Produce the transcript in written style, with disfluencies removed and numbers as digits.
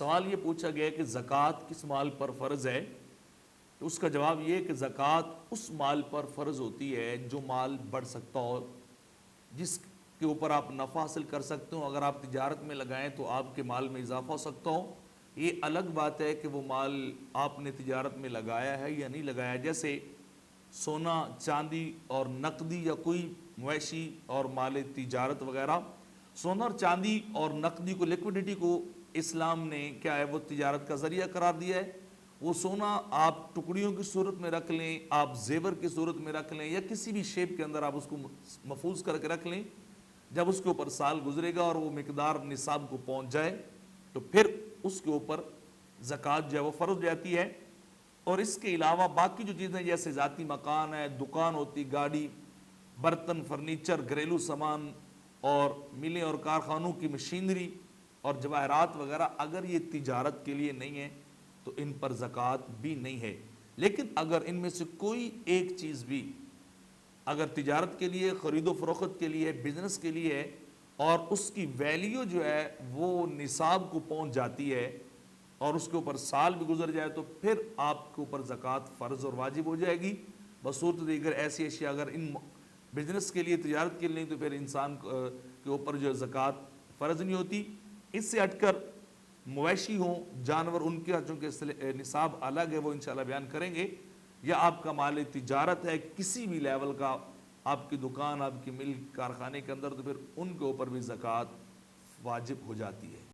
سوال یہ پوچھا گیا کہ زکوٰۃ کس مال پر فرض ہے، تو اس کا جواب یہ ہے کہ زکوٰۃ اس مال پر فرض ہوتی ہے جو مال بڑھ سکتا ہو، جس کے اوپر آپ نفع حاصل کر سکتے ہو۔ اگر آپ تجارت میں لگائیں تو آپ کے مال میں اضافہ ہو سکتا ہو۔ یہ الگ بات ہے کہ وہ مال آپ نے تجارت میں لگایا ہے یا نہیں لگایا، جیسے سونا، چاندی اور نقدی یا کوئی مویشی اور مال تجارت وغیرہ۔ سونا اور چاندی اور نقدی کو، لیکوڈیٹی کو اسلام نے کیا ہے وہ تجارت کا ذریعہ قرار دیا ہے۔ وہ سونا آپ ٹکڑیوں کی صورت میں رکھ لیں، آپ زیور کی صورت میں رکھ لیں، یا کسی بھی شیپ کے اندر آپ اس کو محفوظ کر کے رکھ لیں، جب اس کے اوپر سال گزرے گا اور وہ مقدار نصاب کو پہنچ جائے تو پھر اس کے اوپر زکوٰۃ جو ہے وہ فرض ہو جاتی ہے۔ اور اس کے علاوہ باقی جو چیزیں جیسے ذاتی مکان ہے، دکان ہوتی، گاڑی، برتن، فرنیچر، گھریلو سامان اور ملیں اور کارخانوں کی مشینری اور جواہرات وغیرہ، اگر یہ تجارت کے لیے نہیں ہے تو ان پر زکوٰۃ بھی نہیں ہے۔ لیکن اگر ان میں سے کوئی ایک چیز بھی اگر تجارت کے لیے، خرید و فروخت کے لیے، بزنس کے لیے ہے اور اس کی ویلیو جو ہے وہ نصاب کو پہنچ جاتی ہے اور اس کے اوپر سال بھی گزر جائے تو پھر آپ کے اوپر زکوٰۃ فرض اور واجب ہو جائے گی۔ بصورت دیگر ایسی اشیاء اگر ان بزنس کے لیے، تجارت کے لیے، تو پھر انسان کے اوپر جو زکوٰۃ فرض نہیں ہوتی۔ اس سے ہٹ کر مویشی ہوں، جانور، ان کے چونکہ نصاب الگ ہے، وہ انشاءاللہ بیان کریں گے، یا آپ کا مال تجارت ہے کسی بھی لیول کا، آپ کی دکان، آپ کی مل، کارخانے کے اندر، تو پھر ان کے اوپر بھی زکوٰۃ واجب ہو جاتی ہے۔